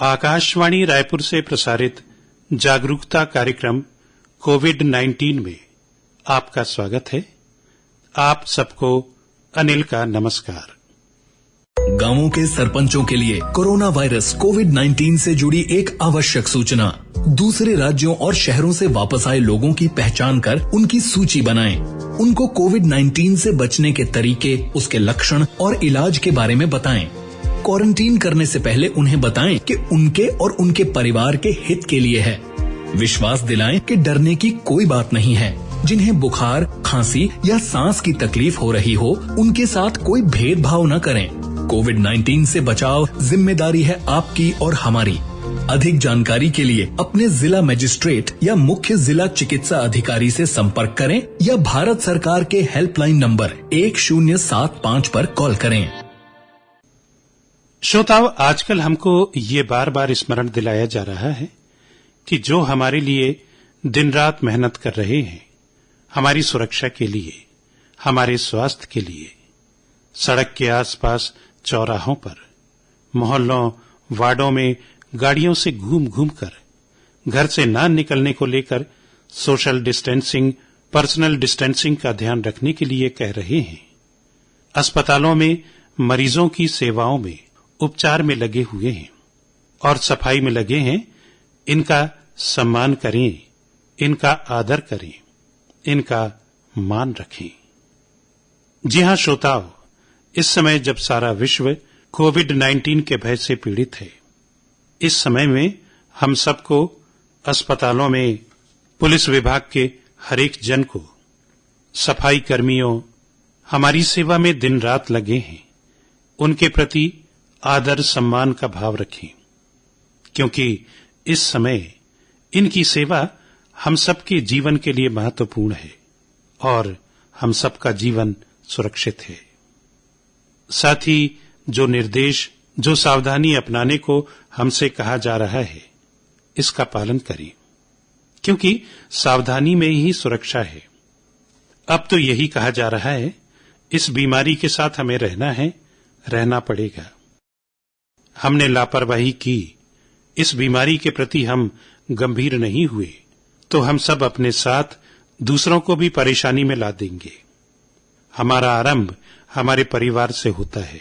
आकाशवाणी रायपुर से प्रसारित जागरूकता कार्यक्रम कोविड-19 में आपका स्वागत है। आप सबको अनिल का नमस्कार। गांवों के सरपंचों के लिए कोरोना वायरस कोविड-19 से जुड़ी एक आवश्यक सूचना। दूसरे राज्यों और शहरों से वापस आए लोगों की पहचान कर उनकी सूची बनाएं। उनको कोविड-19 से बचने के तरीके, उसके लक्षण और इलाज के बारे में बताएं। क्वारंटीन करने से पहले उन्हें बताएं कि उनके और उनके परिवार के हित के लिए है। विश्वास दिलाएं कि डरने की कोई बात नहीं है। जिन्हें बुखार, खांसी या सांस की तकलीफ हो रही हो, उनके साथ कोई भेदभाव न करें। कोविड-19 से बचाव जिम्मेदारी है आपकी और हमारी। अधिक जानकारी के लिए अपने जिला मजिस्ट्रेट या मुख्य जिला चिकित्सा अधिकारी से संपर्क करें या भारत सरकार के हेल्पलाइन नंबर 1075 पर कॉल करें। श्रोताओं, आजकल हमको ये बार बार स्मरण दिलाया जा रहा है कि जो हमारे लिए दिन रात मेहनत कर रहे हैं, हमारी सुरक्षा के लिए, हमारे स्वास्थ्य के लिए, सड़क के आसपास, चौराहों पर, मोहल्लों, वार्डों में गाड़ियों से घूम घूम कर, घर से ना निकलने को लेकर सोशल डिस्टेंसिंग, पर्सनल डिस्टेंसिंग का ध्यान रखने के लिए कह रहे हैं। अस्पतालों में मरीजों की सेवाओं में, उपचार में लगे हुए हैं और सफाई में लगे हैं। इनका सम्मान करें, इनका आदर करें, इनका मान रखें। जी हां श्रोताओं, इस समय जब सारा विश्व कोविड-19 के भय से पीड़ित है, इस समय में हम सबको अस्पतालों में, पुलिस विभाग के हर एक जन को, सफाई कर्मियों, हमारी सेवा में दिन रात लगे हैं, उनके प्रति आदर सम्मान का भाव रखें, क्योंकि इस समय इनकी सेवा हम सबके जीवन के लिए महत्वपूर्ण है और हम सबका जीवन सुरक्षित है। साथ ही जो निर्देश, जो सावधानी अपनाने को हमसे कहा जा रहा है, इसका पालन करें, क्योंकि सावधानी में ही सुरक्षा है। अब तो यही कहा जा रहा है, इस बीमारी के साथ हमें रहना है, रहना पड़ेगा। हमने लापरवाही की, इस बीमारी के प्रति हम गंभीर नहीं हुए, तो हम सब अपने साथ दूसरों को भी परेशानी में ला देंगे। हमारा आरंभ हमारे परिवार से होता है,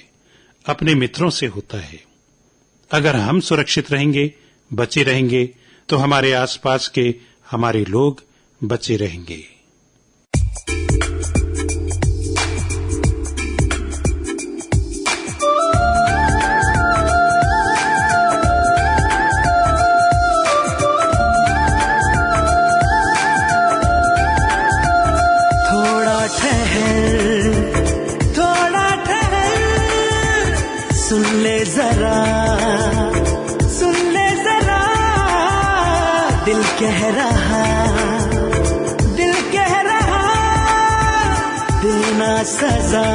अपने मित्रों से होता है। अगर हम सुरक्षित रहेंगे, बचे रहेंगे, तो हमारे आसपास के हमारे लोग बचे रहेंगे। सुन ले जरा, दिल कह रहा, देना सजा,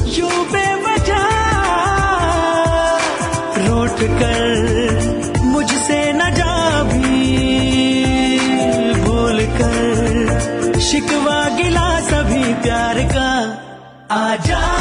यूं बेवजह रूठ कर मुझसे न जा भी, भूल कर शिकवा गिला सभी प्यार का, आजा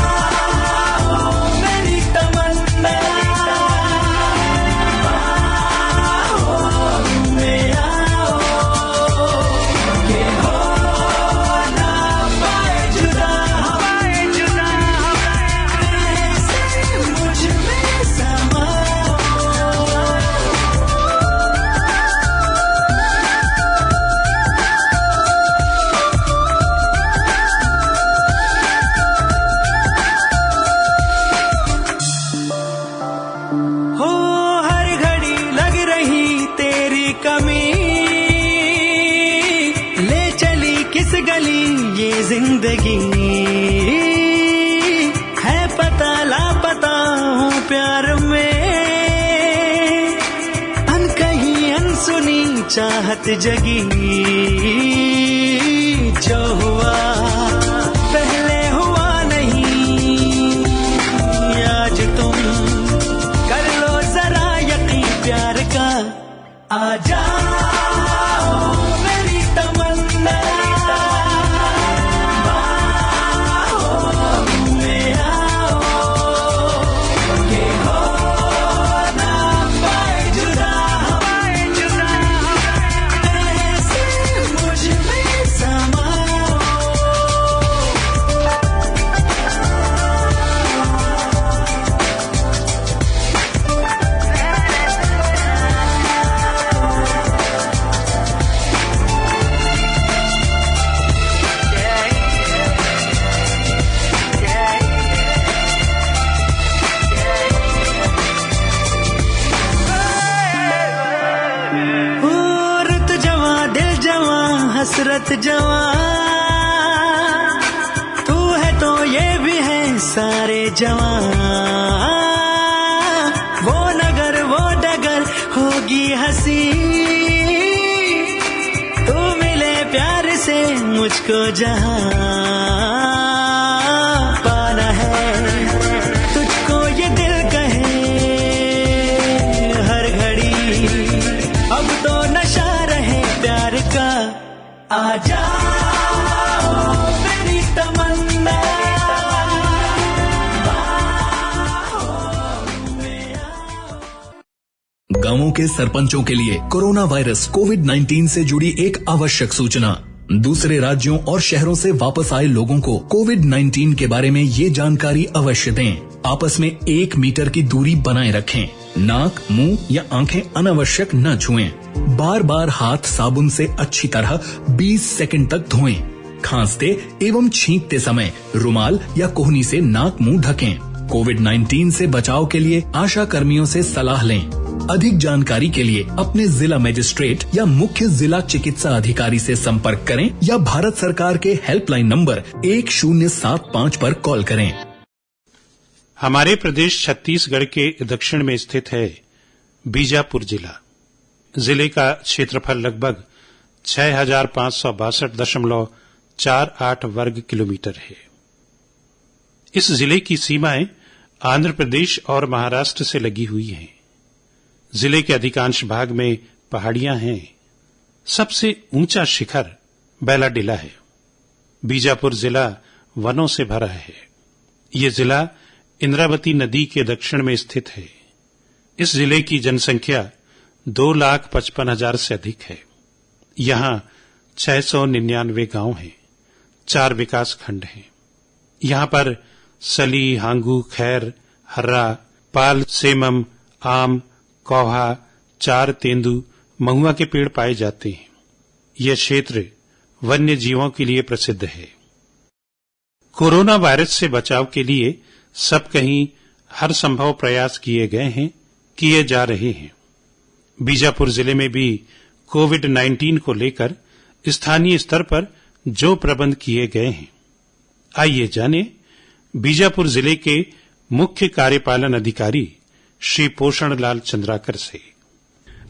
जिंदगी है पता लापता हूँ प्यार में, अनकही अनसुनी चाहत जगी, जो हुआ पहले हुआ नहीं, जवां, तू है तो ये भी है सारे जवां, वो नगर वो डगर होगी हंसी, तू मिले प्यार से मुझको जहां पाना है, तुझको ये दिल कहे हर घड़ी, अब तो नशा रहे प्यार का, आजा मेरी तमन्ना। गांवों के सरपंचों के लिए कोरोना वायरस कोविड-19 से जुड़ी एक आवश्यक सूचना। दूसरे राज्यों और शहरों से वापस आए लोगों को कोविड-19 के बारे में ये जानकारी अवश्य दें। आपस में 1 मीटर की दूरी बनाए रखें। नाक, मुंह या आंखें अनावश्यक न छुएं। बार बार हाथ साबुन से अच्छी तरह 20 सेकंड तक धोएं। खांसते एवं छींकते समय रुमाल या कोहनी से नाक मुंह ढकें। कोविड-19 से बचाव के लिए आशा कर्मियों से सलाह लें। अधिक जानकारी के लिए अपने जिला मजिस्ट्रेट या मुख्य जिला चिकित्सा अधिकारी से संपर्क करें या भारत सरकार के हेल्पलाइन नंबर 1075 पर कॉल करें। हमारे प्रदेश छत्तीसगढ़ के दक्षिण में स्थित है बीजापुर जिला। जिले का क्षेत्रफल लगभग 6562.48 वर्ग किलोमीटर है। इस जिले की सीमाएं आंध्र प्रदेश और महाराष्ट्र से लगी हुई हैं। जिले के अधिकांश भाग में पहाड़ियां हैं। सबसे ऊंचा शिखर बैलाडिला है। बीजापुर जिला वनों से भरा है। ये जिला इंद्रावती नदी के दक्षिण में स्थित है। इस जिले की जनसंख्या 2,55,000 से अधिक है। यहाँ 699 गांव हैं। 4 विकास खंड हैं। यहाँ पर सली, हांगू, खैर, हर्रा, पाल, सेमम, आम, कौहा, चार, तेंदू, महुआ के पेड़ पाए जाते हैं। यह क्षेत्र वन्य जीवों के लिए प्रसिद्ध है। कोरोना वायरस से बचाव के लिए सब कहीं हर संभव प्रयास किए गए हैं, किए जा रहे हैं। बीजापुर जिले में भी कोविड-19 को लेकर स्थानीय स्तर पर जो प्रबंध किए गए हैं, आइए जानें बीजापुर जिले के मुख्य कार्यपालन अधिकारी श्री पोषण लाल चंद्राकर से।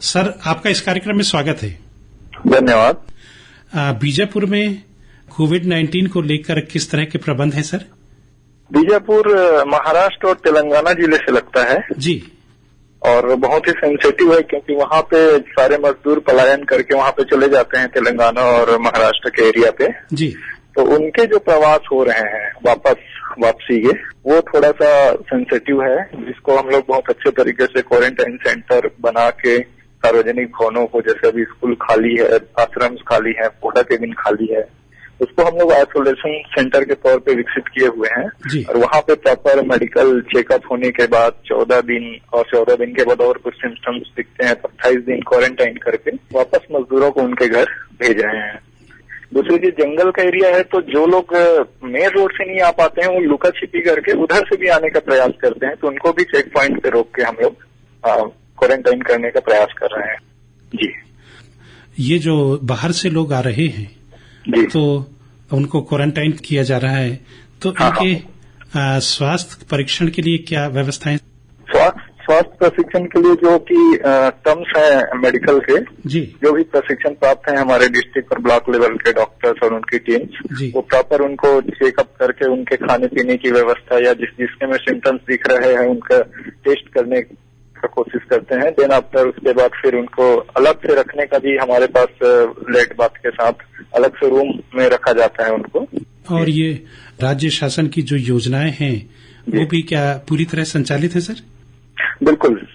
सर, आपका इस कार्यक्रम में स्वागत है। धन्यवाद। बीजापुर में कोविड-19 को लेकर किस तरह के प्रबंध हैं सर? बीजापुर महाराष्ट्र और तेलंगाना जिले से लगता है जी, और बहुत ही सेंसिटिव है क्योंकि वहाँ पे सारे मजदूर पलायन करके वहाँ पे चले जाते हैं तेलंगाना और महाराष्ट्र के एरिया पे जी। तो उनके जो प्रवास हो रहे हैं वापसी के, वो थोड़ा सा सेंसिटिव है, जिसको हम लोग बहुत अच्छे तरीके से क्वारंटाइन सेंटर बना के सार्वजनिक भवनों को, जैसे अभी स्कूल खाली है, आश्रम खाली है, पोडा केबिन खाली है, उसको हम लोग आइसोलेशन सेंटर के तौर पे विकसित किए हुए हैं। और वहाँ पे प्रॉपर मेडिकल चेकअप होने के बाद 14 दिन और 14 दिन के बाद और कुछ सिम्टम्स दिखते हैं तो 28 दिन क्वारंटाइन करके वापस मजदूरों को उनके घर भेज रहे हैं। दूसरी चीज, जंगल का एरिया है तो जो लोग मेन रोड से नहीं आ पाते हैं वो लुका छिपी करके उधर से भी आने का प्रयास करते हैं, तो उनको भी चेक पॉइंट पे रोक के हम लोग क्वारंटाइन करने का प्रयास कर रहे हैं जी। ये जो बाहर से लोग आ रहे हैं जी, तो उनको क्वारंटाइन किया जा रहा है, तो इनके स्वास्थ्य परीक्षण के लिए क्या व्यवस्थाएं? स्वास्थ्य प्रशिक्षण के लिए जो कि टर्म्स है मेडिकल के जी, जो भी प्रशिक्षण प्राप्त है हमारे डिस्ट्रिक्ट और ब्लॉक लेवल के डॉक्टर्स और उनकी टीम्स, वो प्रॉपर उनको चेकअप करके उनके खाने पीने की व्यवस्था या जिसके में सिम्टम्स दिख रहे हैं उनका टेस्ट करने का कोशिश करते हैं। देन आफ्टर उसके बाद फिर उनको अलग से रखने का भी हमारे पास लेट बाथ के साथ अलग से रूम में रखा जाता है उनको। और ये राज्य शासन की जो योजनाएं हैं वो भी क्या पूरी तरह संचालित है सर? बिल्कुल,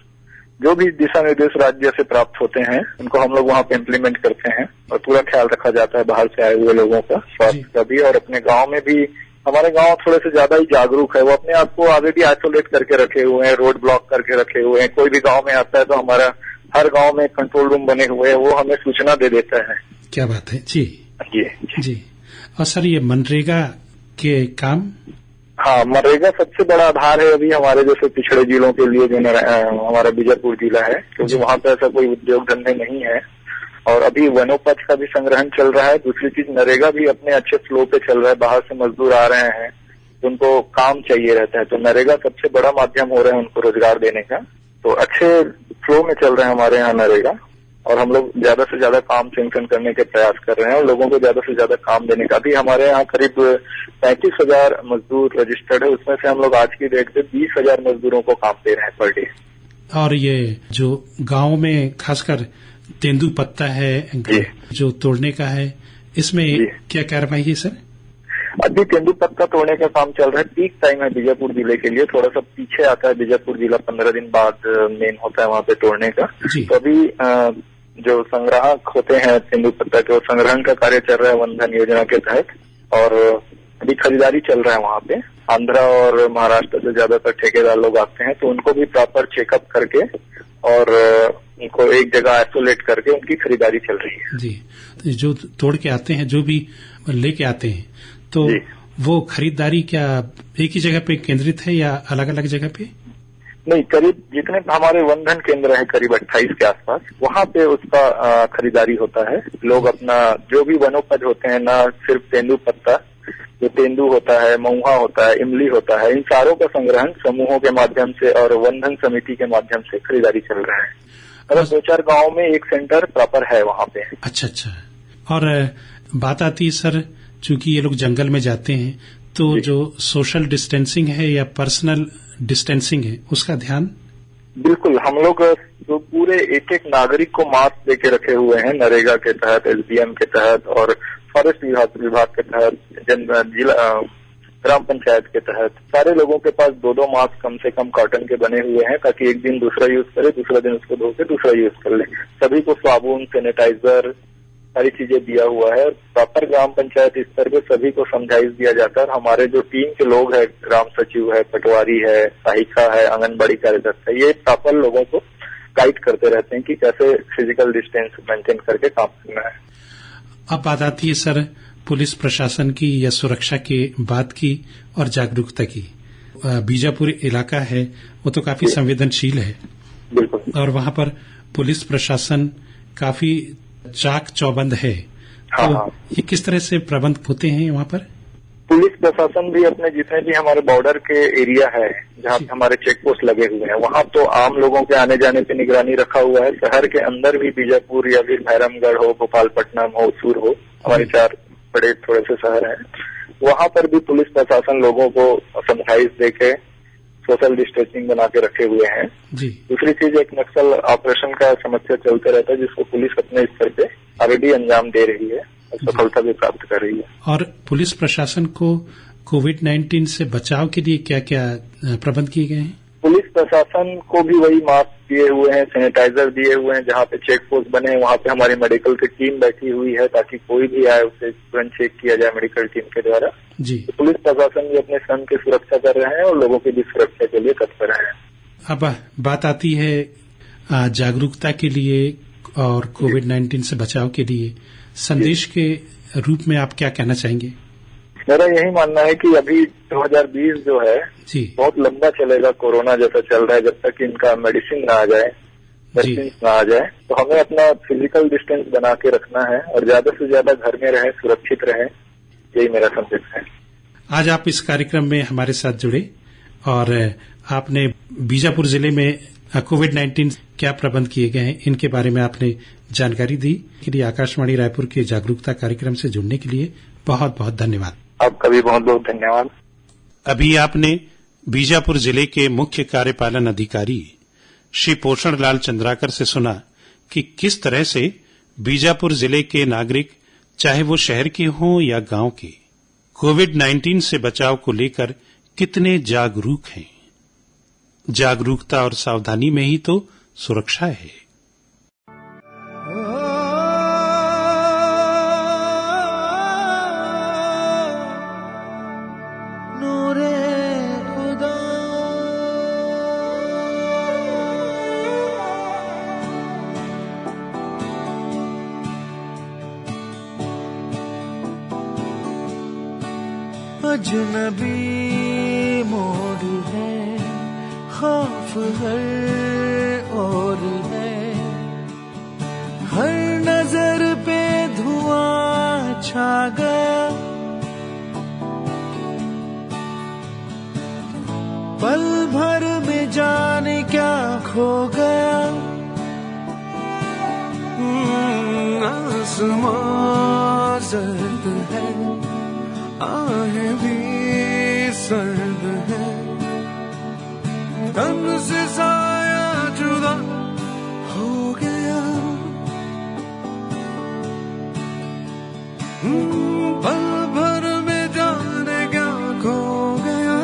जो भी दिशा निर्देश राज्य से प्राप्त होते हैं उनको हम लोग वहाँ पे इम्प्लीमेंट करते हैं और पूरा ख्याल रखा जाता है बाहर से आए हुए लोगों का स्वास्थ्य का भी। और अपने गांव में भी, हमारे गांव थोड़े से ज्यादा ही जागरूक है, वो अपने आप को ऑलरेडी आइसोलेट करके रखे हुए हैं, रोड ब्लॉक करके रखे हुए हैं। कोई भी गांव में आता है तो हमारा हर गांव में कंट्रोल रूम बने हुए हैं, वो हमें सूचना दे देता है। क्या बात है जी जी जी। और सर, ये मनरेगा के काम? हाँ, मनरेगा सबसे बड़ा आधार है अभी हमारे जैसे पिछड़े जिलों के लिए, जो हमारा बीजापुर जिला है, क्योंकि वहाँ पे ऐसा कोई उद्योग धंधे नहीं है और अभी वनोपज का भी संग्रहण चल रहा है। दूसरी चीज नरेगा भी अपने अच्छे फ्लो पे चल रहा है। बाहर से मजदूर आ रहे हैं, उनको काम चाहिए रहता है, तो नरेगा सबसे बड़ा माध्यम हो रहा है उनको रोजगार देने का। तो अच्छे फ्लो में चल रहे हैं हमारे यहाँ नरेगा, और हम लोग ज्यादा से ज्यादा काम सैंक्शन करने के प्रयास कर रहे हैं और लोगों को ज्यादा से ज्यादा काम देने का। भी हमारे यहाँ करीब 35,000 मजदूर रजिस्टर्ड है, उसमें से हम लोग आज की डेट पे 20,000 मजदूरों को काम दे रहे हैं पर डे। और ये जो गांव में खासकर तेंदुपत्ता है जो तोड़ने का है, इसमें क्या कार्रवाई है सर? अभी तेंदुपत्ता तोड़ने का काम चल रहा है। पीक टाइम है बीजापुर जिले के लिए, थोड़ा सा पीछे आता है बीजापुर जिला, 15 दिन बाद मेन होता है वहाँ पे तोड़ने का। तो अभी जो संग्राहक होते हैं तेंदुपत्ता के, वो संग्रहण का कार्य चल रहा है वन धन योजना के तहत, और अभी खरीदारी चल रहा है वहाँ पे। आंध्रा और महाराष्ट्र से ज्यादातर ठेकेदार लोग आते हैं, तो उनको भी प्रॉपर चेकअप करके और उनको एक जगह आइसोलेट करके उनकी खरीदारी चल रही है। जी, तो जो तोड़ के आते हैं, जो भी लेके आते हैं, तो वो खरीदारी क्या एक ही जगह पे केंद्रित है या अलग अलग जगह पे? नहीं, करीब जितने हमारे वन धन केंद्र है करीब 28 के आसपास, वहाँ पे उसका खरीदारी होता है। लोग अपना जो भी वनोपज होते हैं, ना सिर्फ तेंदुपत्ता, जो तेंदु होता है, महुआ होता है, इमली होता है, इन सारों का संग्रहण समूहों के माध्यम से और वन धन समिति के माध्यम से खरीदारी चल रहा है। मतलब 2-4 गाँव में एक सेंटर प्रॉपर है वहाँ पे। अच्छा। और बात आती है सर, चूंकि ये लोग जंगल में जाते हैं, तो जो सोशल डिस्टेंसिंग है या पर्सनल डिस्टेंसिंग है, उसका ध्यान? बिल्कुल, हम लोग तो पूरे एक नागरिक को मास्क देके रखे हुए हैं नरेगा के तहत, एसडीएम के तहत और फॉरेस्ट विभाग के तहत, जिला ग्राम पंचायत के तहत। सारे लोगों के पास 2-2 मास्क कम से कम कॉटन के बने हुए हैं, ताकि एक दिन दूसरा यूज करे, दूसरा दिन उसको धो के दूसरा यूज कर ले। सभी को साबुन, सैनिटाइजर, सारी चीजें दिया हुआ है। प्रॉपर ग्राम पंचायत स्तर पे सभी को समझाइश दिया जाता है। और हमारे जो टीम के लोग हैं, ग्राम सचिव है, पटवारी है, सहायिका है, आंगनबाड़ी कार्यकर्ता है, ये प्रॉपर लोगों को गाइड करते रहते हैं कि कैसे फिजिकल डिस्टेंस मेंटेन करके काम करना है। अब बात आती है सर पुलिस प्रशासन की या सुरक्षा के बात की और जागरूकता की। बीजापुर इलाका है वो तो काफी संवेदनशील है, बिल्कुल, और वहाँ पर पुलिस प्रशासन काफी चाक चौबंद है। तो ये किस तरह से प्रबंध होते हैं वहाँ पर? पुलिस प्रशासन भी अपने जितने भी हमारे बॉर्डर के एरिया है, जहाँ पे हमारे चेक पोस्ट लगे हुए हैं, वहाँ तो आम लोगों के आने जाने पे निगरानी रखा हुआ है। शहर के अंदर भी बीजापुर या फिर भैरमगढ़ हो, गोपालपट्टनम हो, उसूर हो, हमारे 4 बड़े थोड़े से शहर हैं, वहाँ पर भी पुलिस प्रशासन लोगों को समझाइश देके सोशल डिस्टेंसिंग बना के रखे हुए हैं। दूसरी चीज, एक नक्सल ऑपरेशन का समस्या चलते रहता है, जिसको पुलिस अपने स्तर पे ऑलरेडी अंजाम दे रही है और सफलता भी प्राप्त कर रही है। और पुलिस प्रशासन को कोविड-19 से बचाव के लिए क्या क्या प्रबंध किए गए हैं? पुलिस प्रशासन को भी वही मास्क दिए हुए हैं, सैनिटाइजर दिए हुए हैं। जहाँ पे चेक पोस्ट बने हैं वहाँ पे हमारी मेडिकल की टीम बैठी हुई है, ताकि कोई भी आए उसे तुरंत चेक किया जाए मेडिकल टीम के द्वारा। तो पुलिस प्रशासन भी अपने स्वयं की सुरक्षा कर रहे हैं और लोगों की भी सुरक्षा के लिए तत्पर है। अब बात आती है जागरूकता के लिए और कोविड-19 से बचाव के लिए संदेश के रूप में आप क्या कहना चाहेंगे? मेरा यही मानना है कि अभी 2020 जो है बहुत लंबा चलेगा। कोरोना जैसा चल रहा है, जब तक इनका मेडिसिन ना आ जाए, वैक्सीन ना आ जाए, तो हमें अपना फिजिकल डिस्टेंस बना के रखना है और ज्यादा से ज्यादा घर में रहें, सुरक्षित रहें। यही मेरा संदेश है। आज आप इस कार्यक्रम में हमारे साथ जुड़े और आपने बीजापुर जिले में कोविड-19 क्या प्रबंध किए गए हैं, इनके बारे में आपने जानकारी दी। के लिए आकाशवाणी रायपुर के जागरूकता कार्यक्रम से जुड़ने के लिए बहुत बहुत धन्यवाद। आपका भी बहुत बहुत धन्यवाद। अभी आपने बीजापुर जिले के मुख्य कार्यपालन अधिकारी श्री पोषण लाल चंद्राकर से सुना कि किस तरह से बीजापुर जिले के नागरिक, चाहे वो शहर के हों या गांव के, कोविड-19 से बचाव को लेकर कितने जागरूक हैं। जागरूकता और सावधानी में ही तो सुरक्षा है। अजनबी मोड़ है, खौफ हर और है, हर नजर पल भर में जाने क्या खो गया। आसमां सर्द है, आहें भी सर्द है, तन से साया जुदा हो गया। पल भर में जाने क्या खो गया।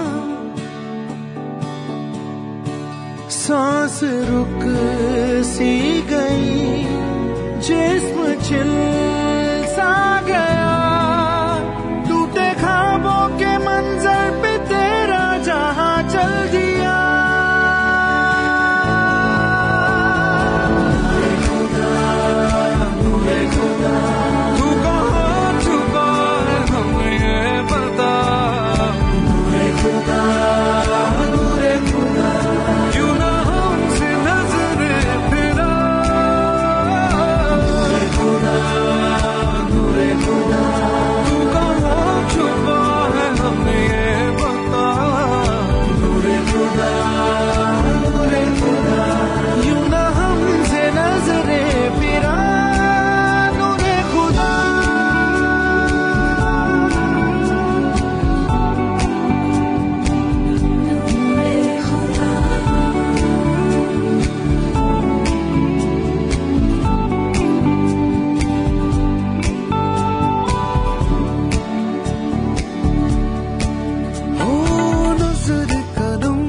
सांस रुक सी गई, जिस्म छिल सा गया। टूटे ख्वाबों के मंजर पे तेरा जहां चल दिया। तू कहाँ छुपा है हमें ये पता। क्यों ना हमसे नजरें फिरा। तू कहाँ छुपा है हमें ये बता। यूं ना हमसे नजरें फिरा। नूरे खुदा हो नजर कदम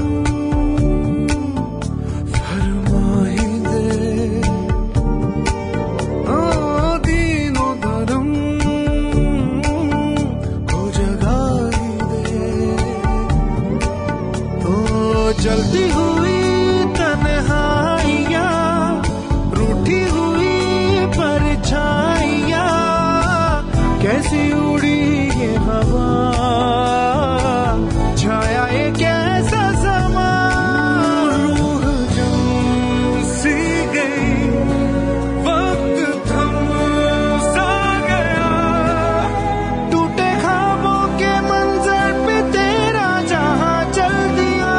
फरमाई दे। दीनों धर्म को जगाई दे। चलती हुई तन्हाइयाँ, रूठी हुई परछाइयाँ, कैसी उड़ी ये हवा। छाया एक ऐसा समा, रूह जम सी गई, वक्त थम सा गया। टूटे ख्वाबों के मंजर पे तेरा जहां चल दिया।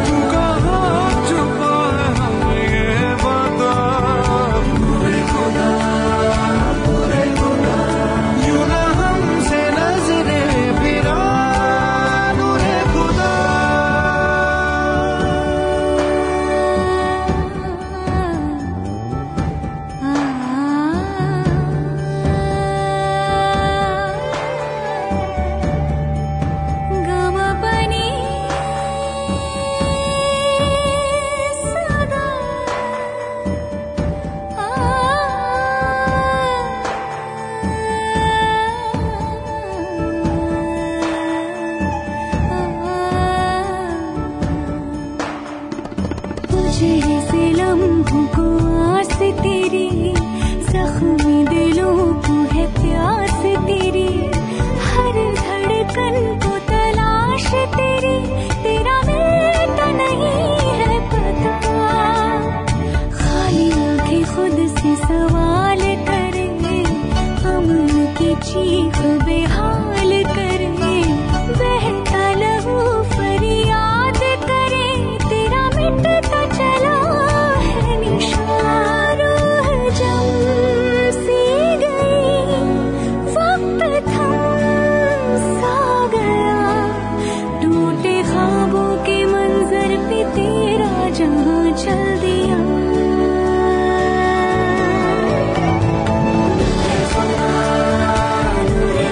तू कहाँ छुपा है हमें ये बता। यूं ना हमसे नजरें फिरा। नूरे खुदा गमपनी सदा तुझे से लम्हों को आस तेरी, जख्मी दिलों को है प्यास तेरी। हर धड़कन को तलाश तेरी, तेरा मिलता नहीं है पता। खाली आंखें खुद से सवाल करें, अमन की चीख बेहाल करें। बहता लहू फरियाद करे, तेरा मिटता चला है निशान। रूह जम सी गई, वक्त थम सा गया। टूटे ख्वाबों के मंजर पे तेरा जहां चल दिया। नूरे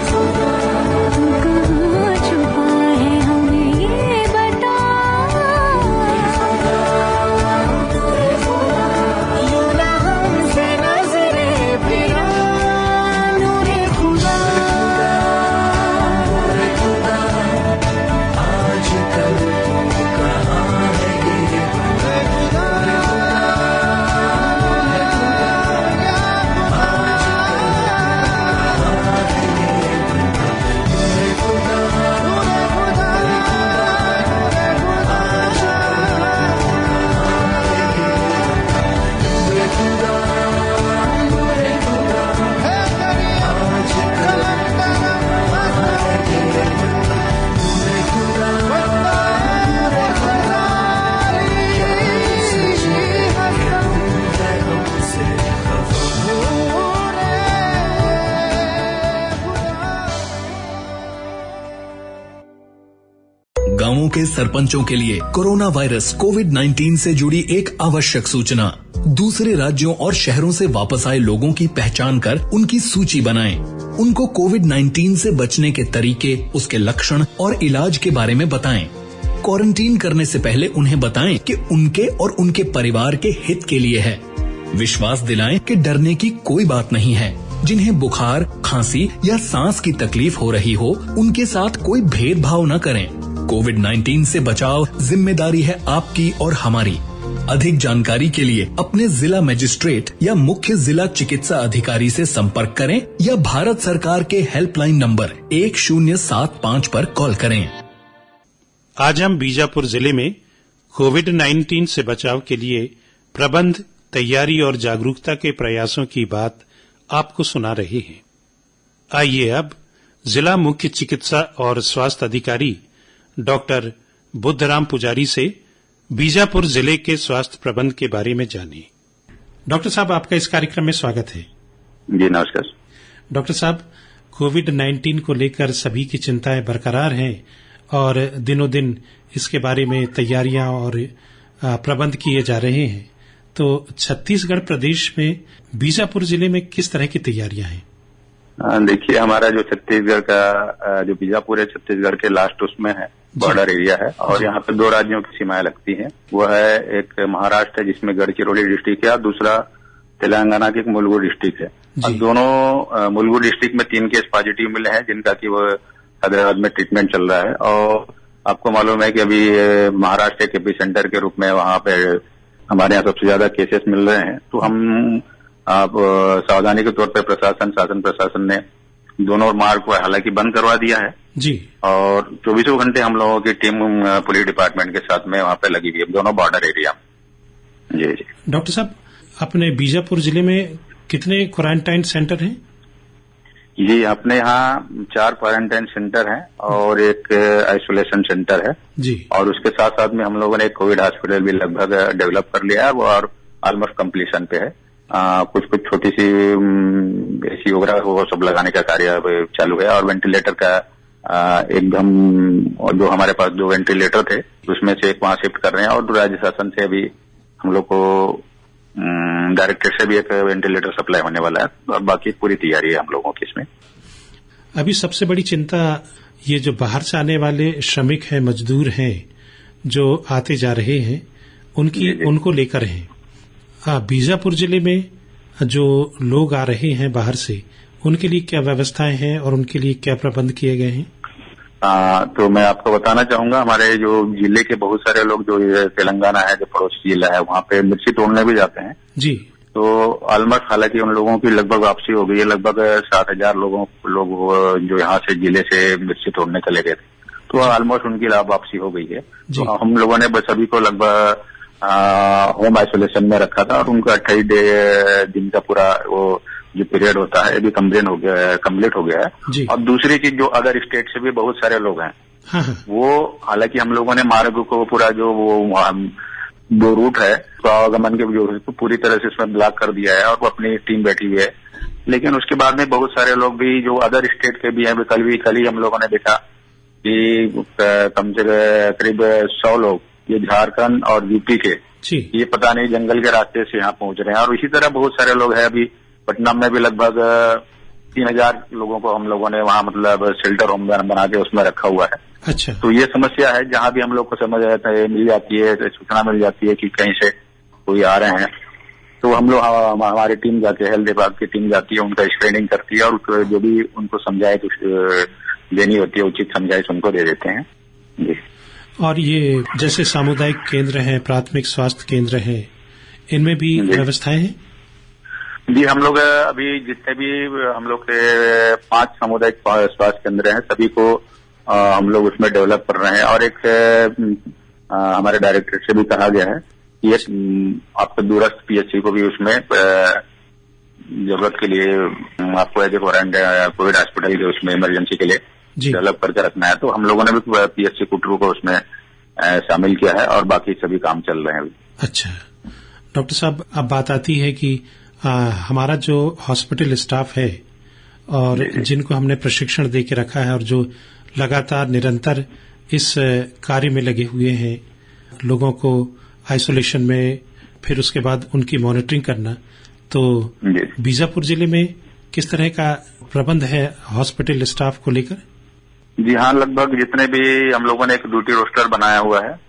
गांवों के सरपंचों के लिए कोरोना वायरस कोविड-19 से जुड़ी एक आवश्यक सूचना। दूसरे राज्यों और शहरों से वापस आए लोगों की पहचान कर उनकी सूची बनाएं। उनको कोविड-19 से बचने के तरीके, उसके लक्षण और इलाज के बारे में बताएं। क्वारंटीन करने से पहले उन्हें बताएं कि उनके और उनके परिवार के हित के लिए है। विश्वास दिलाएं कि डरने की कोई बात नहीं है। जिन्हें बुखार, खांसी या सांस की तकलीफ हो रही हो, उनके साथ कोई भेदभाव न करें। कोविड-19 से बचाव जिम्मेदारी है आपकी और हमारी। अधिक जानकारी के लिए अपने जिला मजिस्ट्रेट या मुख्य जिला चिकित्सा अधिकारी से संपर्क करें या भारत सरकार के हेल्पलाइन नंबर 1075 पर कॉल करें। आज हम बीजापुर जिले में कोविड-19 से बचाव के लिए प्रबंध, तैयारी और जागरूकता के प्रयासों की बात आपको सुना रहे हैं। आइए अब जिला मुख्य चिकित्सा और स्वास्थ्य अधिकारी डॉक्टर बुद्धराम पुजारी से बीजापुर जिले के स्वास्थ्य प्रबंध के बारे में जानें। डॉक्टर साहब, आपका इस कार्यक्रम में स्वागत है। जी नमस्कार। डॉक्टर साहब, कोविड-19 को लेकर सभी की चिंताएं बरकरार हैं और दिनों दिन इसके बारे में तैयारियां और प्रबंध किए जा रहे हैं। तो छत्तीसगढ़ प्रदेश में बीजापुर जिले में किस तरह की तैयारियां हैं? देखिए, हमारा जो छत्तीसगढ़ का जो बीजापुर है, छत्तीसगढ़ के लास्ट उसमें है, बॉर्डर एरिया है और यहाँ पे 2 राज्यों की सीमाएं लगती हैं। वो है एक महाराष्ट्र है जिसमें गढ़चिरौली डिस्ट्रिक्ट है और दूसरा तेलंगाना के एक मुलुगु डिस्ट्रिक्ट है। और दोनों मुलुगु डिस्ट्रिक्ट में 3 केस पॉजिटिव मिले हैं जिनका कि वो हैदराबाद में ट्रीटमेंट चल रहा है। और आपको मालूम है कि अभी महाराष्ट्र के एपी सेंटर के रूप में वहां पे हमारे यहाँ सबसे ज्यादा केसेस मिल रहे हैं। तो हम आप सावधानी के तौर पर शासन प्रशासन ने दोनों मार्ग को हालांकि बंद करवा दिया है जी, और 24 घंटे हम लोगों की टीम पुलिस डिपार्टमेंट के साथ में वहां पे लगी हुई है, दोनों बॉर्डर एरिया। जी जी डॉक्टर साहब, अपने बीजापुर जिले में कितने क्वारंटाइन सेंटर हैं? जी, अपने यहाँ 4 क्वारंटाइन सेंटर हैं और एक आइसोलेशन सेंटर है जी। और उसके साथ साथ में हम लोगों ने एक कोविड हॉस्पिटल भी लगभग डेवलप कर लिया है और ऑलमोस्ट कंप्लीशन पे है। कुछ छोटी सी एसी वगैरह वो सब लगाने का कार्य चालू है और वेंटिलेटर का एकदम जो हमारे पास 2 वेंटिलेटर थे उसमें से एक वहां शिफ्ट कर रहे हैं और राज्य शासन से अभी हम लोग को डायरेक्टर से भी एक वेंटिलेटर सप्लाई होने वाला है और बाकी पूरी तैयारी है हम लोगों की इसमें। अभी सबसे बड़ी चिंता ये जो बाहर से आने वाले श्रमिक हैं, मजदूर हैं, जो आते जा रहे हैं, उनको लेकर है। बीजापुर जिले में जो लोग आ रहे हैं बाहर से, उनके लिए क्या व्यवस्थाएं हैं और उनके लिए क्या प्रबंध किए गए हैं? तो मैं आपको बताना चाहूंगा, हमारे जो जिले के बहुत सारे लोग जो तेलंगाना है, जो पड़ोसी जिला है, वहाँ पे मिर्ची तोड़ने भी जाते हैं जी। तो ऑलमोस्ट हालांकि उन लोगों की लगभग वापसी हो गई है। लगभग 7,000 लोग जो यहाँ से जिले से मिर्ची तोड़ने चले गए थे, तो ऑलमोस्ट उनकी वापसी हो गई है। तो हम लोगों ने बस अभी को लगभग होम आइसोलेशन में रखा था और उनका 28 दिन का पूरा वो जो पीरियड होता है अभी कम्प्लीट हो गया है। और दूसरी चीज, जो अदर स्टेट से भी बहुत सारे लोग हैं, वो हालांकि हम लोगों ने मार्ग को पूरा जो रूट है आवागमन के जो पूरी तरह से उसमें ब्लॉक कर दिया है और वो अपनी टीम बैठी हुई है। लेकिन उसके बाद में बहुत सारे लोग भी जो अदर स्टेट के भी हैं, कल ही हम लोगों ने देखा कि कम से करीब 100 लोग ये झारखंड और यूपी के ये पता नहीं जंगल के रास्ते से यहाँ पहुंच रहे हैं। और इसी तरह बहुत सारे लोग हैं। अभी पटना में भी लगभग 3,000 लोगों को हम लोगों ने वहाँ मतलब शेल्टर होम बना के उसमें रखा हुआ है। अच्छा। तो ये समस्या है, जहाँ भी हम लोग को समझ मिल जाती है, सूचना मिल जाती है कि कहीं से कोई आ रहे हैं, तो हम लोग हमारी टीम जाती है, हेल्थ विभाग की टीम जाती है, उनका स्क्रीनिंग करती है और जो भी उनको समझाए देनी होती है उचित समझाइश उनको दे देते हैं जी। और ये जैसे सामुदायिक केंद्र हैं, प्राथमिक स्वास्थ्य केंद्र हैं, इनमें भी व्यवस्थाएं हैं? जी, हम लोग अभी जितने भी हम लोग के 5 सामुदायिक स्वास्थ्य केंद्र हैं, सभी को हम लोग उसमें डेवलप कर रहे हैं। और एक हमारे डायरेक्टर से भी कहा गया है कि आपके दूरस्थ पीएचसी को भी उसमें जरूरत के लिए आपको एज ए कोविड हॉस्पिटल के उसमें इमरजेंसी के लिए डेवलप करके रखना है। तो हम लोगों ने भी पीएचसी कुटरू को उसमें शामिल किया है और बाकी सभी काम चल रहे हैं अभी। अच्छा डॉक्टर साहब, अब बात आती है कि हमारा जो हॉस्पिटल स्टाफ है और जिनको हमने प्रशिक्षण दे के रखा है और जो लगातार निरंतर इस कार्य में लगे हुए हैं, लोगों को आइसोलेशन में, फिर उसके बाद उनकी मॉनिटरिंग करना। तो बीजापुर जिले में किस तरह का प्रबंध है हॉस्पिटल स्टाफ को लेकर? जी हाँ, लगभग जितने भी हम लोगों ने एक ड्यूटी रोस्टर बनाया हुआ है,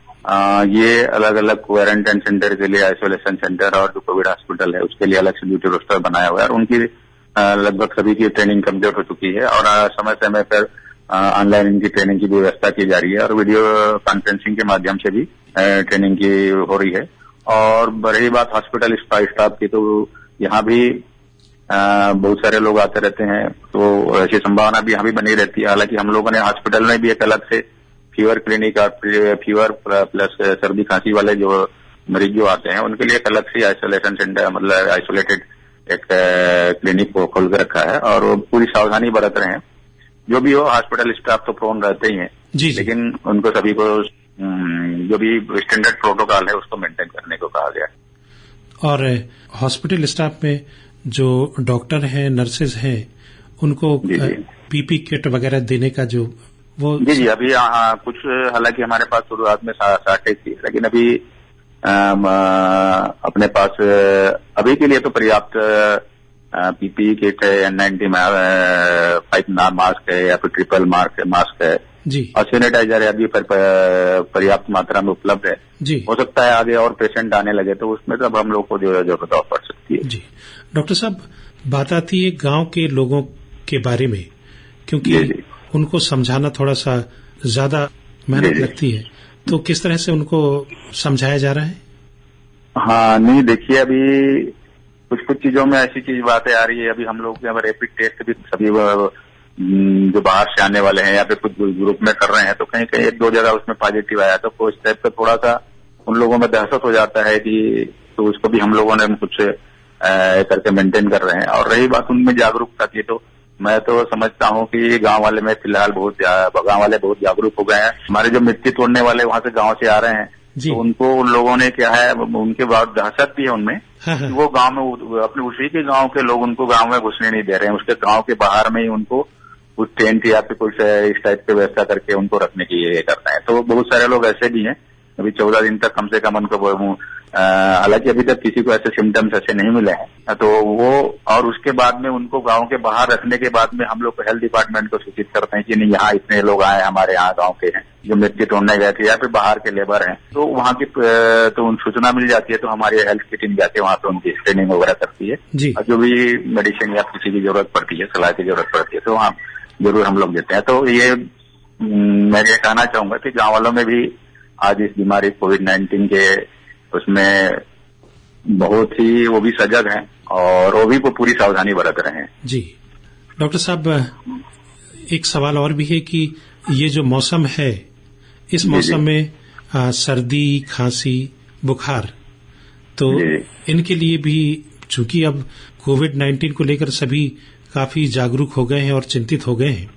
ये अलग अलग क्वारंटाइन सेंटर के लिए, आइसोलेशन सेंटर और जो कोविड हॉस्पिटल है उसके लिए अलग से ड्यूटी रोस्टर बनाया हुआ है और उनकी लगभग सभी की ट्रेनिंग कंप्लीट हो चुकी है और समय समय पर ऑनलाइन इनकी ट्रेनिंग की व्यवस्था की जा रही है और वीडियो कॉन्फ्रेंसिंग के माध्यम से भी ट्रेनिंग की हो रही है। और रही बात हॉस्पिटल स्टाफ की, तो यहाँ भी बहुत सारे लोग आते रहते हैं, तो ऐसी संभावना भी यहाँ भी बनी रहती है। हालांकि हम लोगों ने हॉस्पिटल में भी एक अलग से फीवर क्लिनिक और फीवर प्लस सर्दी खांसी वाले जो मरीज जो आते हैं उनके लिए एक अलग से आइसोलेशन सेंटर, मतलब आइसोलेटेड एक क्लिनिक को खोल कर रखा है और वो पूरी सावधानी बरत रहे हैं। जो भी हो, हॉस्पिटल स्टाफ तो प्रोन रहते ही हैं, लेकिन उनको सभी को जो भी स्टैंडर्ड प्रोटोकॉल है उसको मेंटेन करने को कहा गया। और हॉस्पिटल स्टाफ में जो डॉक्टर हैं, नर्सेज हैं, उनको पीपी किट वगैरह देने का जो वो जी अभी कुछ, हालांकि हमारे पास शुरुआत में शॉर्टेज थी, लेकिन अभी अपने पास अभी के लिए तो पर्याप्त पीपी किट है, N95 मास्क है या फिर ट्रिपल मास्क है जी, और सैनिटाइजर अभी पर्याप्त मात्रा में उपलब्ध है जी। हो सकता है आगे और पेशेंट आने लगे तो उसमें तब हम लोग को जो जरूरत पड़ सकती है जी। डॉक्टर साहब, बात आती है गांव के लोगों के बारे में, क्योंकि उनको समझाना थोड़ा सा ज्यादा मेहनत लगती है, तो किस तरह से उनको समझाया जा रहा है? हाँ, नहीं देखिए, अभी कुछ चीजों में ऐसी चीज बातें आ रही है। अभी हम लोग रैपिड टेस्ट भी सभी जो बाहर से आने वाले हैं या फिर कुछ ग्रुप में कर रहे हैं, तो कहीं कहीं 1-2 जगह उसमें पॉजिटिव आया, तो उस टाइप का थोड़ा सा उन लोगों में दहशत हो जाता है कि, तो उसको भी हम लोगों ने कुछ करके मेंटेन कर रहे हैं। और रही बात उनमें जागरूकता की, तो मैं तो समझता हूँ कि गांव वाले में फिलहाल गांव वाले बहुत जागरूक हो गए हैं। हमारे जो मिट्टी तोड़ने वाले वहां से गांव से आ रहे हैं, तो उनको उन लोगों ने क्या है, उनके बाद दहशत भी है उनमें, वो गांव में अपने उसी के गांव के लोग उनको गांव में घुसने नहीं दे रहे हैं, उसके गांव के बाहर में ही उनको कुछ टेंट या फिर कुछ इस टाइप की व्यवस्था करके उनको रखने की ये करना है। तो बहुत सारे लोग ऐसे भी हैं, अभी 14 दिन तक कम से कम उनको, हालांकि अभी तक किसी को ऐसे सिम्टम्स ऐसे नहीं मिले हैं, तो वो, और उसके बाद में उनको गांव के बाहर रखने के बाद में हम लोग हेल्थ डिपार्टमेंट को सूचित करते हैं कि नहीं, यहाँ इतने लोग आए हमारे यहाँ गांव के हैं जो मिट्टी तोड़ने गए थे या फिर बाहर के लेबर हैं, तो वहाँ की तो सूचना मिल जाती है, तो हमारी हेल्थ की टीम जाती है वहाँ पे, उनकी स्क्रीनिंग वगैरह करती है और जो भी मेडिसिन या किसी की जरूरत पड़ती है, सलाह की जरूरत पड़ती है, तो वहाँ जरूर हम लोग देते हैं। तो ये मैं ये कहना चाहूंगा कि गाँव वालों में भी आज इस बीमारी कोविड-19 के उसमें बहुत ही वो भी सजग हैं और वो भी पूरी सावधानी बरत रहे हैं जी। डॉक्टर साहब, एक सवाल और भी है कि ये जो मौसम है, इस मौसम में सर्दी, खांसी, बुखार, तो इनके लिए भी, चूंकि अब कोविड-19 को लेकर सभी काफी जागरूक हो गए हैं और चिंतित हो गए हैं,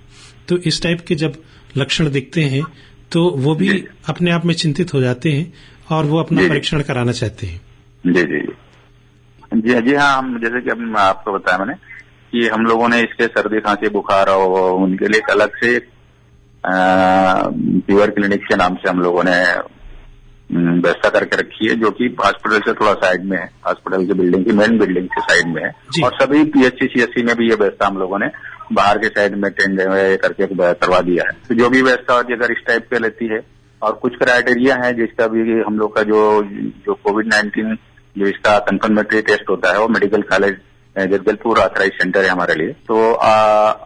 तो इस टाइप के जब लक्षण दिखते हैं तो वो भी अपने आप में चिंतित हो जाते हैं और वो अपना परीक्षण कराना चाहते हैं। जी हाँ, हम जैसे कि अब आपको बताया मैंने कि हम लोगों ने इसके सर्दी, खांसी, बुखार और उनके लिए एक अलग से फीवर क्लिनिक के नाम से हम लोगों ने व्यवस्था करके रखी है, जो कि हॉस्पिटल से थोड़ा साइड में है, हॉस्पिटल की बिल्डिंग की मेन बिल्डिंग के साइड में है। और सभी PHC CHC में भी ये व्यवस्था हम लोगों ने बाहर के साइड में टेंट करके करवा दिया है। तो जो भी व्यवस्था होती है अगर इस टाइप के लेती है, और कुछ क्राइटेरिया है जिसका भी हम लोग का जो कोविड-19 जो इसका कंफर्मेटरी टेस्ट होता है, वो medical college Jagdalpur authorised centre है हमारे लिए, तो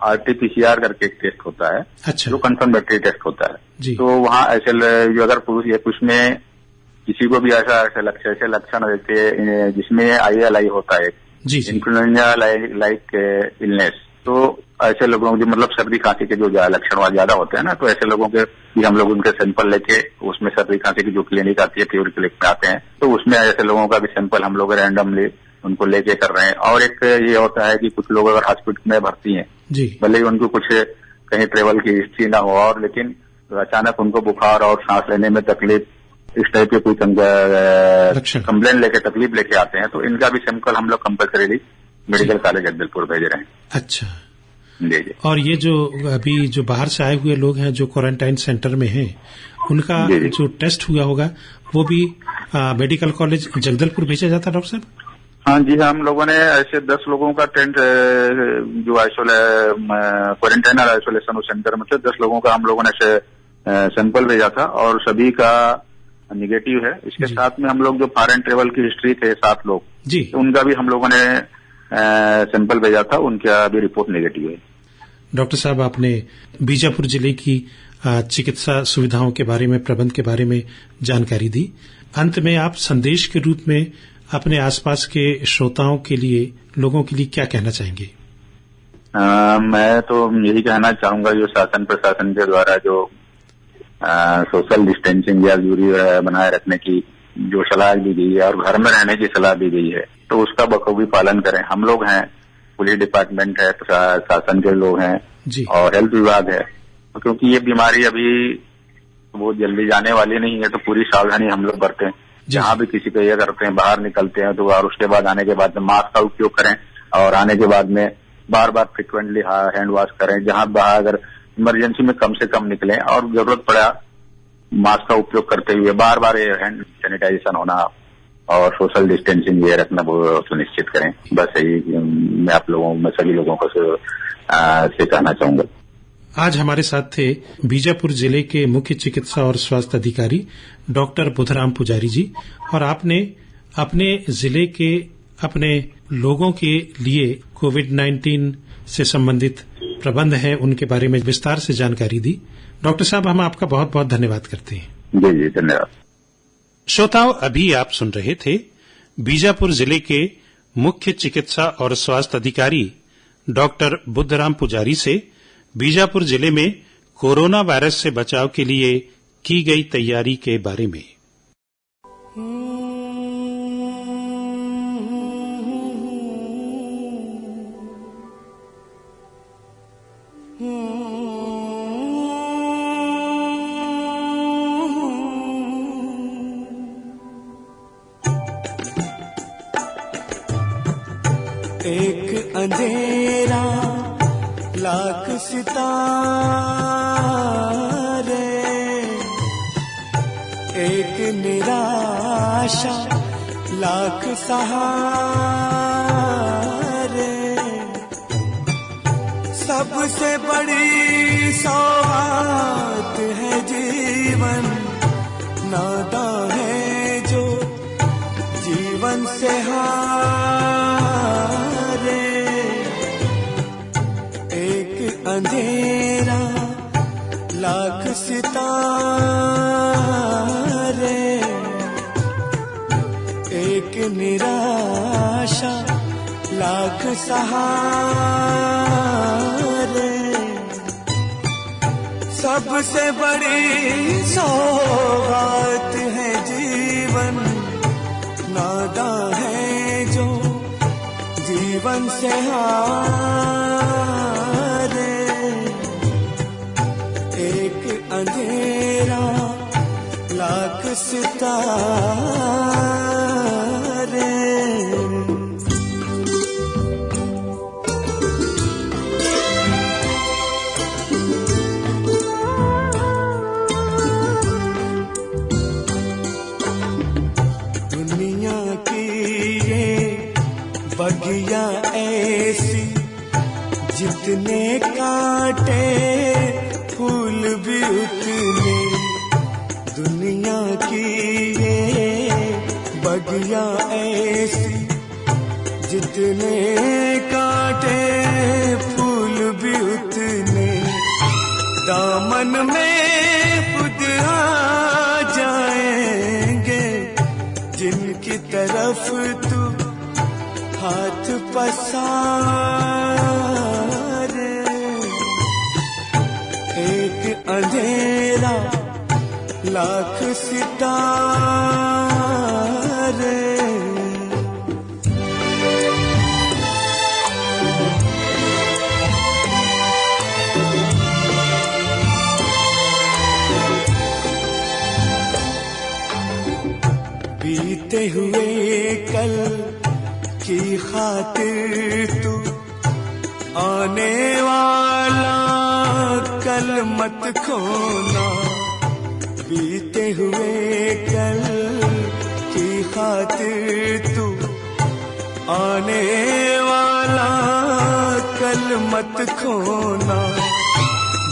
RT-PCR करके एक टेस्ट होता है। अच्छा। जो कंफर्मेटरी टेस्ट होता है, तो वहाँ ऐसे जो अगर कुछ में किसी को भी ऐसे लक्षण रहते हैं जिसमें ILI होता है, इन्फ्लुएंजा लाइक इलनेस, तो ऐसे लोगों जो मतलब सर्दी खांसी के जो लक्षण ज्यादा होते हैं ना, तो ऐसे लोगों के भी हम लोग उनके सैंपल लेके, उसमें सर्दी खांसी की जो क्लिनिक आती है, फीवर क्लिनिक में आते हैं, तो उसमें ऐसे लोगों का भी सैंपल हम लोग रैंडमली उनको लेके कर रहे हैं। और एक ये होता है कि कुछ लोग अगर हॉस्पिटल में भर्ती हैं, भले ही उनको कुछ कहीं ट्रेवल की हिस्ट्री ना हो, और लेकिन अचानक उनको बुखार और सांस लेने में तकलीफ, इस टाइप के कोई कंप्लेन लेके तकलीफ लेके आते हैं, तो इनका भी सैंपल हम लोग कंपल्सरीली मेडिकल कॉलेज जगदलपुर भेज रहे हैं। अच्छा, जी जी। और ये जो अभी जो बाहर से आए हुए लोग हैं जो क्वारंटाइन सेंटर में हैं, उनका जो टेस्ट हुआ होगा वो भी मेडिकल कॉलेज जगदलपुर भेजा जाता है डॉक्टर साहब? हाँ जी, हम लोगों ने ऐसे 10 लोगों का टेंट जो क्वारंटाइन और आइसोलेशन सेंटर में थे, 10 लोगों का हम लोगों ने सैंपल भेजा था और सभी का निगेटिव है। इसके साथ में हम लोग जो फॉरेन ट्रेवल की हिस्ट्री थे 7 लोग जी, उनका भी हम लोगों ने सैंपल भेजा था, उनका भी रिपोर्ट निगेटिव है। डॉक्टर साहब, आपने बीजापुर जिले की चिकित्सा सुविधाओं के बारे में, प्रबंध के बारे में जानकारी दी। अंत में आप संदेश के रूप में अपने आसपास के श्रोताओं के लिए, लोगों के लिए क्या कहना चाहेंगे? मैं तो यही कहना चाहूंगा, जो शासन प्रशासन के द्वारा जो सोशल डिस्टेंसिंग या दूरी बनाए रखने की जो सलाह दी गई है और घर में रहने की सलाह दी गई है, तो उसका बखूबी पालन करें। हम लोग हैं, पुलिस डिपार्टमेंट है, शासन के लोग हैं और हेल्थ विभाग है, क्योंकि ये बीमारी अभी बहुत जल्दी जाने वाली नहीं है, तो पूरी सावधानी हम लोग बरतें। जहाँ भी किसी को ये करते हैं, बाहर निकलते हैं तो और उसके बाद आने के बाद में मास्क का उपयोग करें और आने के बाद में बार बार फ्रिक्वेंटली हैंड वॉश करें। जहाँ बाहर अगर इमरजेंसी में कम से कम निकलें और जरूरत पड़ा मास्क का उपयोग करते हुए बार बार हैंड सैनिटाइजेशन होना और सोशल डिस्टेंसिंग ये रखना सुनिश्चित करें। बस यही मैं आप लोगों में सभी लोगों को से कहना चाहूंगा। आज हमारे साथ थे बीजापुर जिले के मुख्य चिकित्सा और स्वास्थ्य अधिकारी डॉक्टर बुधराम पुजारी जी, और आपने अपने जिले के अपने लोगों के लिए कोविड-19 से संबंधित प्रबंध है उनके बारे में विस्तार से जानकारी दी। डॉक्टर साहब, हम आपका बहुत बहुत धन्यवाद करते हैं। जी जी, धन्यवाद। श्रोताओं, अभी आप सुन रहे थे बीजापुर जिले के मुख्य चिकित्सा और स्वास्थ्य अधिकारी डॉक्टर बुधराम पुजारी से बीजापुर जिले में कोरोना वायरस से बचाव के लिए की गई तैयारी के बारे में। एक अंधेरा लाख सितारे, एक निराशा लाख सहारे, सबसे बड़ी सौगात है जीवन, नादा है जो जीवन से हारे। एक अंधेरा लाख सितारे, एक निराशा लाख सहारे, सबसे बड़ी सौगात है जीवन, नादा है जो जीवन से हारे। एक अंधेरा लाख सितारे। दुनिया की ये बगिया ऐसी, जितने कांटे फूल भी उतने। दुनिया की ये बगिया ऐसी, जितने कांटे फूल भी उतने। दामन में खुद आ जाएंगे, जिनकी तरफ तू हाथ पसारे। एक अंधेरा लाख सितारे। बीते हुए कल की खातिर तू आने वाला कल मत खोना, बीते हुए कल की खातिर तू। आने वाला कल मत खोना,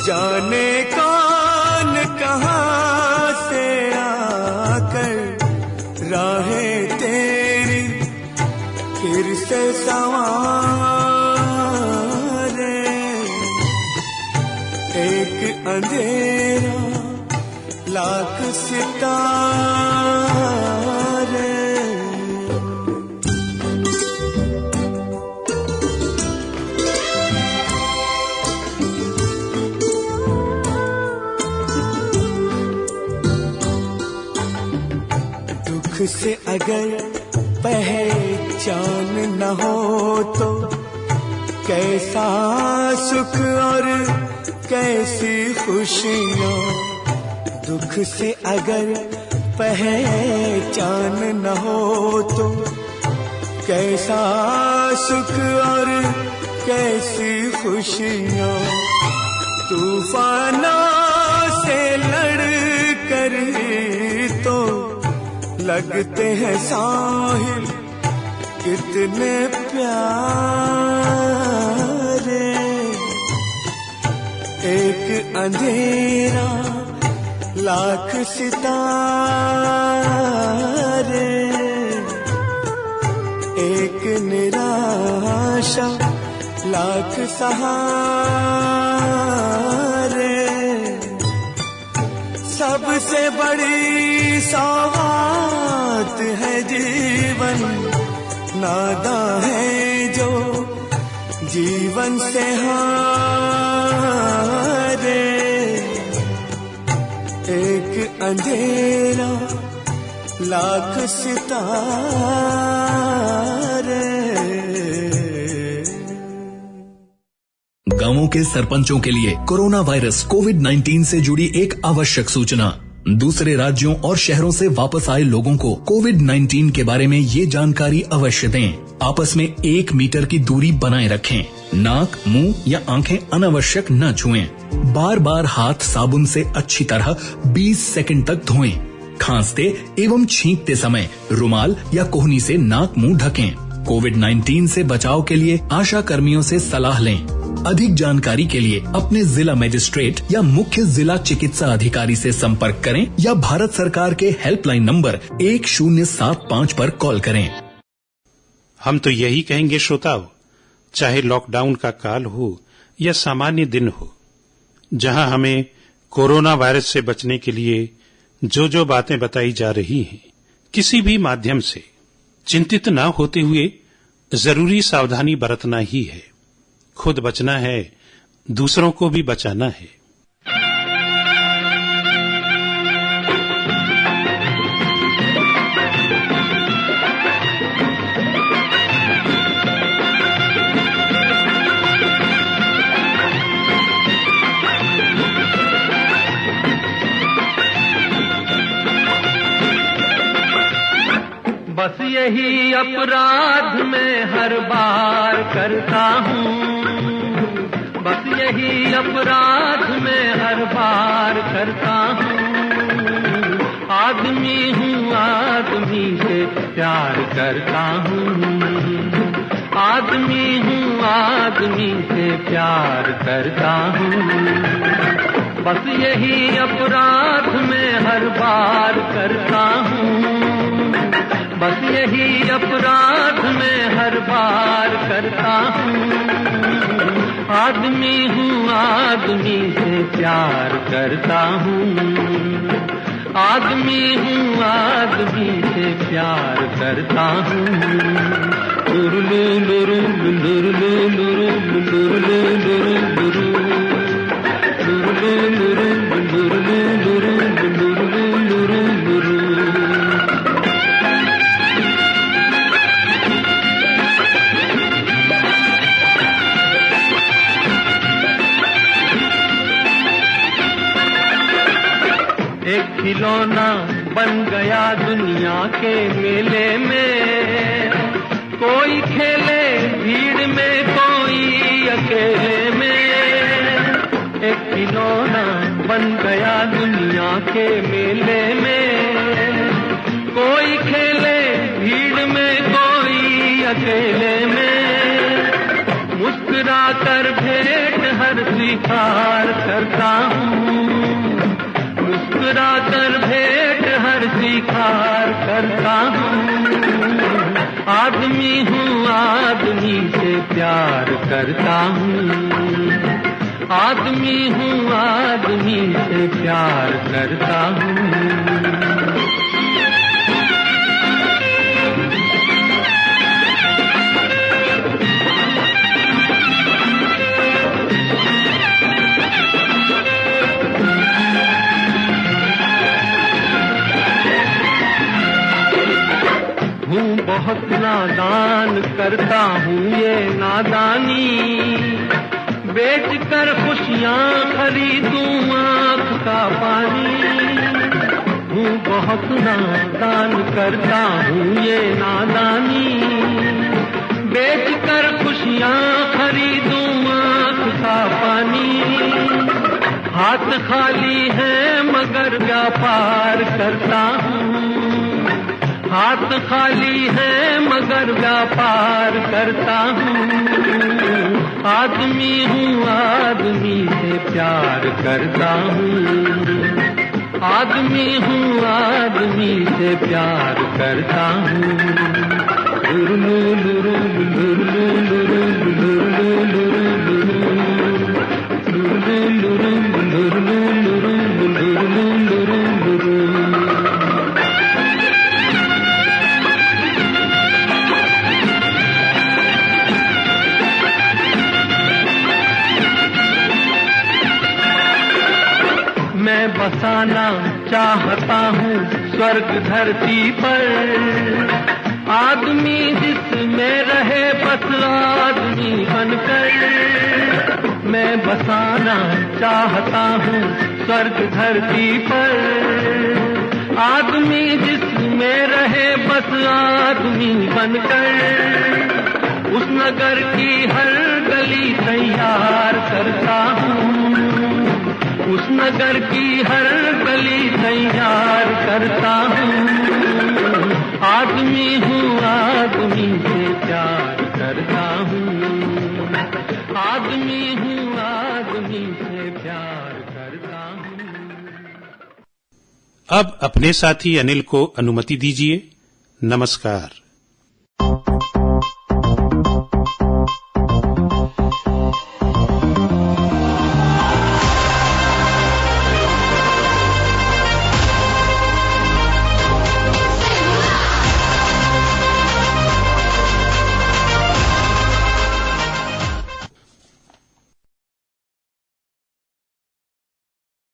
जाने कौन कहाँ से आकर राहें तेरी फिर से संवारे। एक अंधेरा लाख सितारे। दुख से अगर पहचान न हो तो कैसा सुख और कैसी खुशियाँ। दुख से अगर पहचान न हो तो कैसा सुख और कैसी खुशियाँ। तूफानों से लड़ कर तो लगते हैं साहिल कितने प्यारे। एक अंधेरा लाख सितारे, एक निराशा लाख सहारे। सबसे बड़ी सौगात है जीवन, नादा है जो जीवन से हारे। एक अंधेरा लाख सितारे। गांवों के सरपंचों के लिए कोरोना वायरस कोविड-19 से जुड़ी एक आवश्यक सूचना। दूसरे राज्यों और शहरों से वापस आए लोगों को कोविड-19 के बारे में ये जानकारी अवश्य दें। आपस में 1 मीटर की दूरी बनाए रखें। नाक, मुंह या आंखें अनावश्यक न छुएं। बार बार हाथ साबुन से अच्छी तरह 20 सेकंड तक धोएं। खांसते एवं छींकते समय रुमाल या कोहनी से नाक मुंह ढकें। कोविड-19 से बचाव के लिए आशा कर्मियों से सलाह लें। अधिक जानकारी के लिए अपने जिला मजिस्ट्रेट या मुख्य जिला चिकित्सा अधिकारी से संपर्क करें या भारत सरकार के हेल्पलाइन नंबर 1075 पर कॉल करें। हम तो यही कहेंगे श्रोताओ, चाहे लॉकडाउन का काल हो या सामान्य दिन हो, जहां हमें कोरोना वायरस से बचने के लिए जो जो बातें बताई जा रही हैं, किसी भी माध्यम से चिंतित न होते हुए जरूरी सावधानी बरतना ही है। खुद बचना है, दूसरों को भी बचाना है। बस यही अपराध मैं हर बार करता हूँ, बस यही अपराध मैं हर बार करता हूँ। आदमी हूँ, आदमी से प्यार करता हूँ, आदमी हूँ, आदमी से प्यार करता हूँ। बस यही अपराध मैं हर बार करता हूँ, बस यही अपराध मैं हर बार करता हूँ। आदमी हूँ, आदमी से प्यार करता हूँ, आदमी हूँ, आदमी से प्यार करता हूँ। लुरु लुरु लुरु लुरु लुरु लुरु एक खिलौना बन गया दुनिया के मेले में, कोई खेले भीड़ में, कोई अकेले में, एक खिलौना बन गया दुनिया के मेले में। कोई खेले भीड़ में, कोई अकेले में, मुस्कुरा कर भेंट हर स्वीकार करता हूँ, मुस्कुरा कर भेंट हर स्वीकार करता हूँ। आदमी हूँ, आदमी से प्यार करता हूँ, आदमी हूँ, आदमी से प्यार करता हूँ। बहुत नादान करता हूँ ये नादानी, बेच कर खुशियाँ खरीदूं आँख का पानी। हूँ बहुत नादान करता हूँ ये नादानी, बेच कर खुशियाँ खरीदूं आँख का पानी। हाथ खाली है मगर व्यापार करता हूँ, हाथ खाली है मगर व्यापार करता हूँ। आदमी हूँ, आदमी से प्यार करता हूँ, आदमी हूँ, आदमी से प्यार करता हूँ। लुरलू लुरलू लुरलू लुरलू लुरलू लुरलू लुरलू लुरलू। मैं बसाना चाहता हूँ स्वर्ग धरती पर, आदमी जिसमें रहे बस आदमी बनकर। मैं बसाना चाहता हूँ स्वर्ग धरती पर, आदमी जिसमें रहे बस आदमी बनकर। उस नगर की हर गली तैयार करता हूँ, उस नगर की हर गली तैयार करता हूँ। आदमी हूँ, आदमी से प्यार करता हूँ, आदमी हूँ, आदमी से प्यार करता हूँ। अब अपने साथी अनिल को अनुमति दीजिए। नमस्कार।